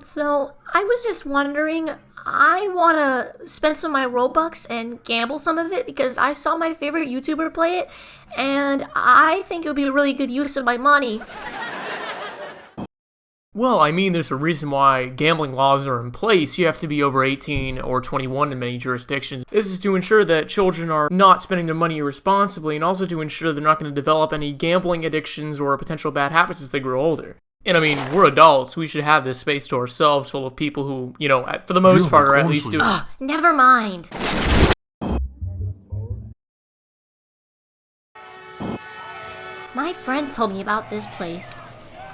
So I was just wondering, I want to spend some of my Robux and gamble some of it because I saw my favorite YouTuber play it, and I think it would be a really good use of my money. Well, I mean, there's a reason why gambling laws are in place. You have to be over 18 or 21 in many jurisdictions. This is to ensure that children are not spending their money irresponsibly, and also to ensure they're not going to develop any gambling addictions or potential bad habits as they grow older. And I mean, we're adults. We should have this space to ourselves full of people who, for the most part, are at least doing... Ugh, never mind. My friend told me about this place.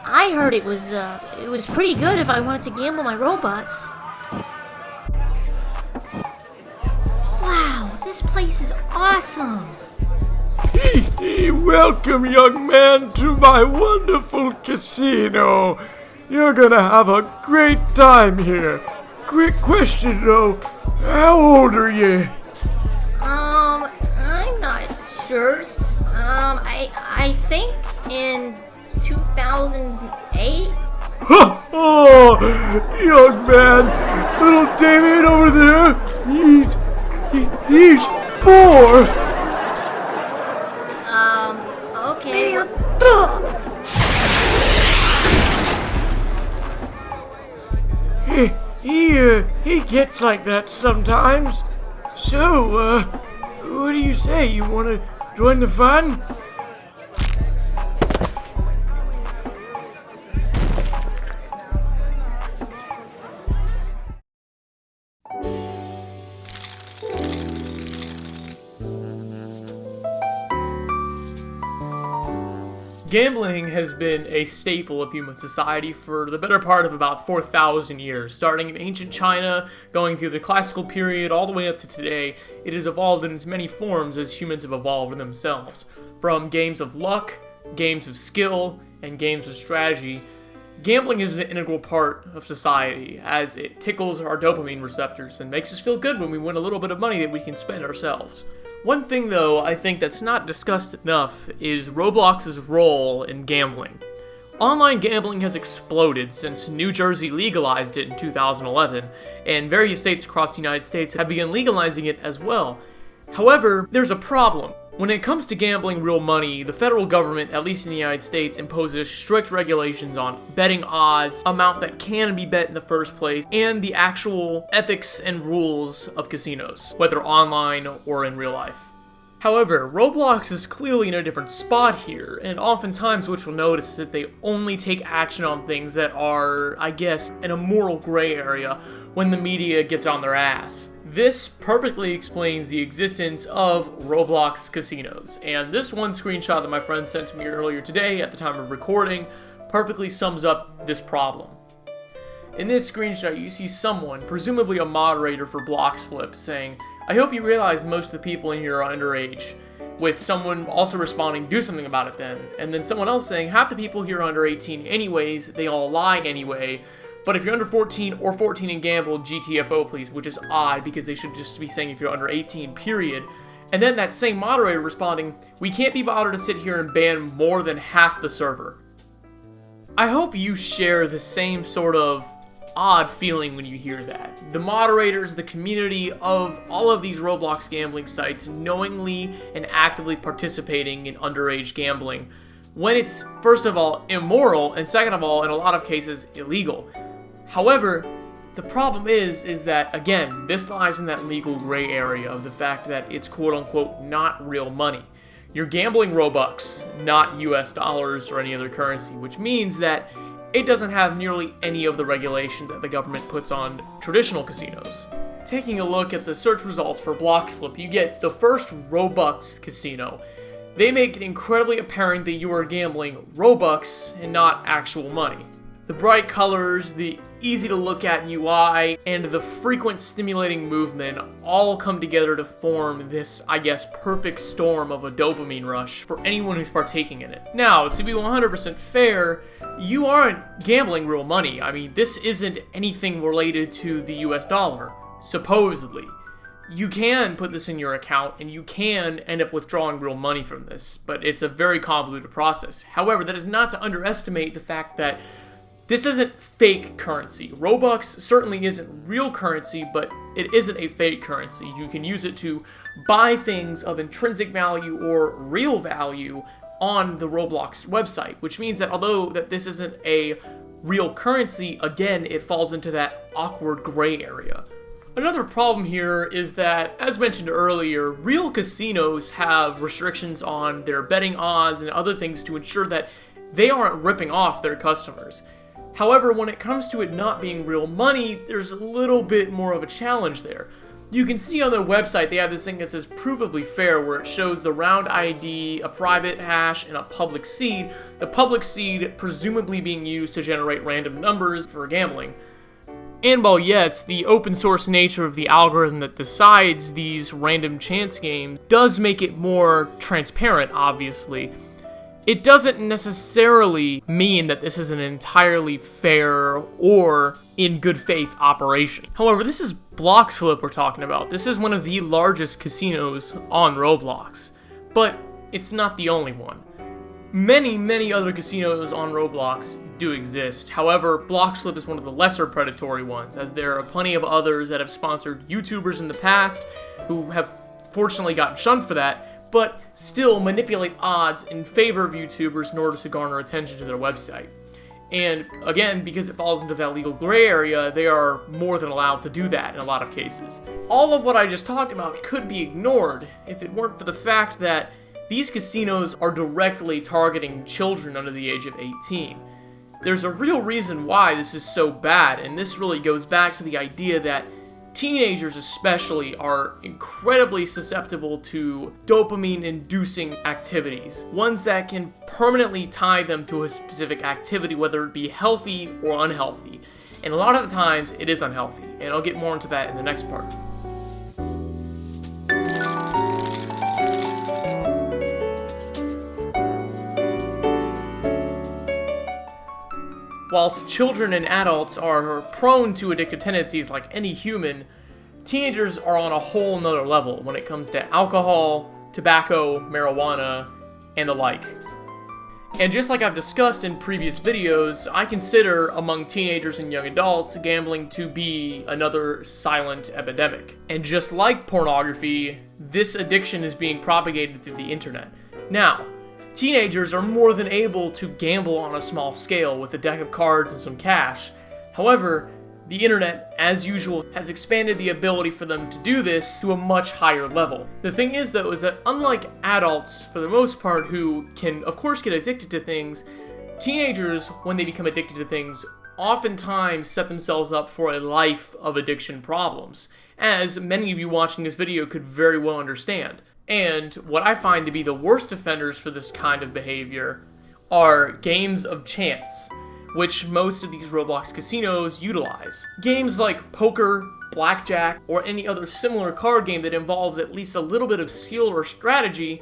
I heard it was pretty good if I wanted to gamble my Robux. Wow, this place is awesome. Welcome, young man, to my wonderful casino. You're gonna have a great time here. Quick question, though. How old are you? I'm not sure. I think in 2008? Oh, young man, little David over there, he's 4. Okay. He gets like that sometimes. So, what do you say? You want to join the fun? Gambling has been a staple of human society for the better part of about 4,000 years. Starting in ancient China, going through the classical period, all the way up to today, it has evolved in its many forms as humans have evolved themselves. From games of luck, games of skill, and games of strategy, gambling is an integral part of society as it tickles our dopamine receptors and makes us feel good when we win a little bit of money that we can spend ourselves. One thing, though, I think that's not discussed enough is Roblox's role in gambling. Online gambling has exploded since New Jersey legalized it in 2011, and various states across the United States have begun legalizing it as well. However, there's a problem. When it comes to gambling real money, the federal government, at least in the United States, imposes strict regulations on betting odds, amount that can be bet in the first place, and the actual ethics and rules of casinos, whether online or in real life. However, Roblox is clearly in a different spot here, and oftentimes what you'll notice is that they only take action on things that are, I guess, in a moral gray area when the media gets on their ass. This perfectly explains the existence of Roblox casinos, and this one screenshot that my friend sent to me earlier today at the time of recording perfectly sums up this problem. In this screenshot, you see someone, presumably a moderator for Bloxflip, saying, "I hope you realize most of the people in here are underage," with someone also responding, "Do something about it then," and then someone else saying, "Half the people here are under 18 anyways, they all lie anyway, but if you're under 14 or 14 and gamble, GTFO please," which is odd because they should just be saying if you're under 18, period. And then that same moderator responding, "We can't be bothered to sit here and ban more than half the server." I hope you share the same sort of odd feeling when you hear that. The moderators, the community of all of these Roblox gambling sites knowingly and actively participating in underage gambling when it's, first of all, immoral, and second of all, in a lot of cases, illegal. However, the problem is that, again, this lies in that legal gray area of the fact that it's quote-unquote not real money. You're gambling Robux, not US dollars or any other currency, which means that it doesn't have nearly any of the regulations that the government puts on traditional casinos. Taking a look at the search results for Bloxflip, you get the first Robux casino. They make it incredibly apparent that you are gambling Robux and not actual money. The bright colors, the easy to look at UI, and the frequent stimulating movement all come together to form this, I guess, perfect storm of a dopamine rush for anyone who's partaking in it. Now, to be 100% fair, you aren't gambling real money. I mean, this isn't anything related to the US dollar, supposedly. You can put this in your account and you can end up withdrawing real money from this, but it's a very convoluted process. However, that is not to underestimate the fact that This isn't fake currency. Robux certainly isn't real currency, but it isn't a fake currency. You can use it to buy things of intrinsic value or real value on the Roblox website, which means that although that this isn't a real currency, again, it falls into that awkward gray area. Another problem here is that, as mentioned earlier, real casinos have restrictions on their betting odds and other things to ensure that they aren't ripping off their customers. However, when it comes to it not being real money, there's a little bit more of a challenge there. You can see on their website they have this thing that says provably fair, where it shows the round ID, a private hash, and a public seed, the public seed presumably being used to generate random numbers for gambling. And while yes, the open source nature of the algorithm that decides these random chance games does make it more transparent, obviously, it doesn't necessarily mean that this is an entirely fair or in good faith operation. However, this is Bloxflip we're talking about. This is one of the largest casinos on Roblox, but it's not the only one. Many other casinos on Roblox do exist. However, Bloxflip is one of the lesser predatory ones, as there are plenty of others that have sponsored YouTubers in the past who have fortunately gotten shunned for that, but still manipulate odds in favor of YouTubers in order to garner attention to their website. And again, because it falls into that legal gray area, they are more than allowed to do that in a lot of cases. All of what I just talked about could be ignored if it weren't for the fact that these casinos are directly targeting children under the age of 18. There's a real reason why this is so bad, and this really goes back to the idea that teenagers especially are incredibly susceptible to dopamine-inducing activities, ones that can permanently tie them to a specific activity, whether it be healthy or unhealthy. And a lot of the times, it is unhealthy, and I'll get more into that in the next part. Whilst children and adults are prone to addictive tendencies like any human, teenagers are on a whole nother level when it comes to alcohol, tobacco, marijuana, and the like. And just like I've discussed in previous videos, I consider among teenagers and young adults gambling to be another silent epidemic. And just like pornography, this addiction is being propagated through the internet. Now, teenagers are more than able to gamble on a small scale with a deck of cards and some cash. However, the internet, as usual, has expanded the ability for them to do this to a much higher level. The thing is, though, is that unlike adults, for the most part, who can, of course, get addicted to things, teenagers, when they become addicted to things, oftentimes set themselves up for a life of addiction problems, as many of you watching this video could very well understand. And what I find to be the worst offenders for this kind of behavior are games of chance, which most of these Roblox casinos utilize. Games like poker, blackjack, or any other similar card game that involves at least a little bit of skill or strategy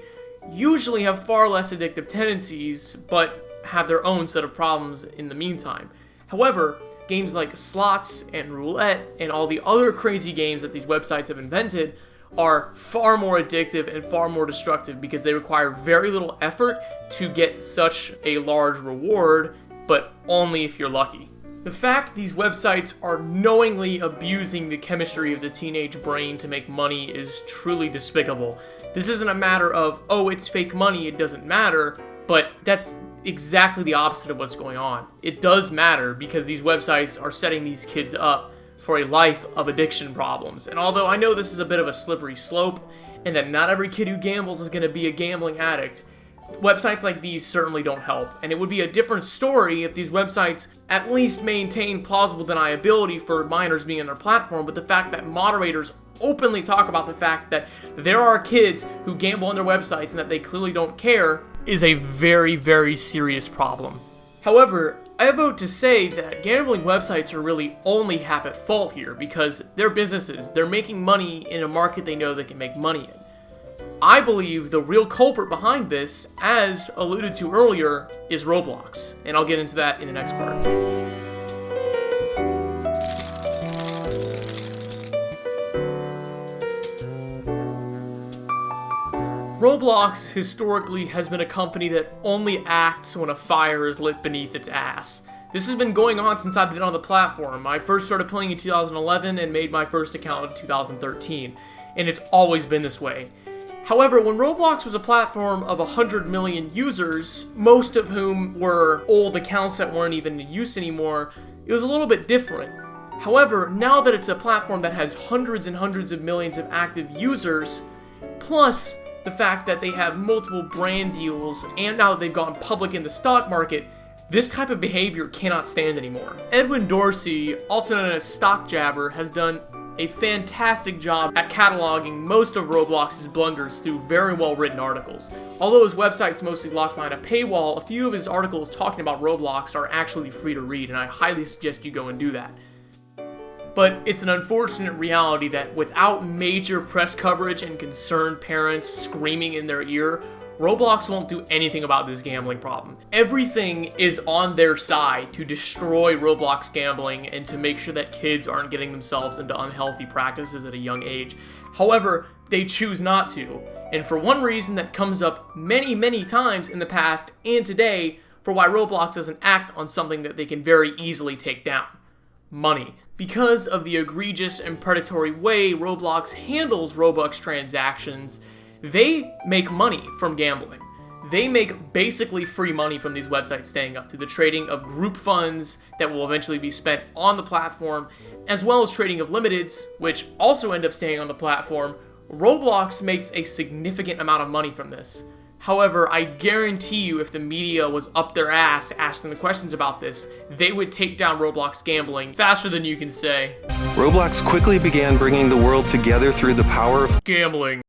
usually have far less addictive tendencies, but have their own set of problems in the meantime. However, games like slots and roulette and all the other crazy games that these websites have invented are far more addictive and far more destructive because they require very little effort to get such a large reward, but only if you're lucky. The fact these websites are knowingly abusing the chemistry of the teenage brain to make money is truly despicable. This isn't a matter of, oh, it's fake money, it doesn't matter, but that's exactly the opposite of what's going on. It does matter because these websites are setting these kids up for a life of addiction problems. And although I know this is a bit of a slippery slope, and that not every kid who gambles is going to be a gambling addict, websites like these certainly don't help. And it would be a different story if these websites at least maintain plausible deniability for minors being on their platform, but the fact that moderators openly talk about the fact that there are kids who gamble on their websites and that they clearly don't care is a very serious problem. However, I vote to say that gambling websites are really only half at fault here because they're businesses. They're making money in a market they know they can make money in. I believe the real culprit behind this, as alluded to earlier, is Roblox, and I'll get into that in the next part. Roblox historically has been a company that only acts when a fire is lit beneath its ass. This has been going on since I've been on the platform. I first started playing in 2011 and made my first account in 2013, and it's always been this way. However, when Roblox was a platform of 100 million users, most of whom were old accounts that weren't even in use anymore, it was a little bit different. However, now that it's a platform that has hundreds and hundreds of millions of active users, plus the fact that they have multiple brand deals, and now that they've gone public in the stock market, this type of behavior cannot stand anymore. Edwin Dorsey, also known as Stockjabber, has done a fantastic job at cataloging most of Roblox's blunders through very well written articles. Although his website's mostly locked behind a paywall, a few of his articles talking about Roblox are actually free to read, and I highly suggest you go and do that. But it's an unfortunate reality that without major press coverage and concerned parents screaming in their ear, Roblox won't do anything about this gambling problem. Everything is on their side to destroy Roblox gambling and to make sure that kids aren't getting themselves into unhealthy practices at a young age. However, they choose not to. And for one reason that comes up many, many times in the past and today for why Roblox doesn't act on something that they can very easily take down: money. Because of the egregious and predatory way Roblox handles Robux transactions, they make money from gambling. They make basically free money from these websites staying up through the trading of group funds that will eventually be spent on the platform, as well as trading of limiteds, which also end up staying on the platform. Roblox makes a significant amount of money from this. However, I guarantee you if the media was up their ass asking the questions about this, they would take down Roblox gambling faster than you can say. Roblox quickly began bringing the world together through the power of gambling.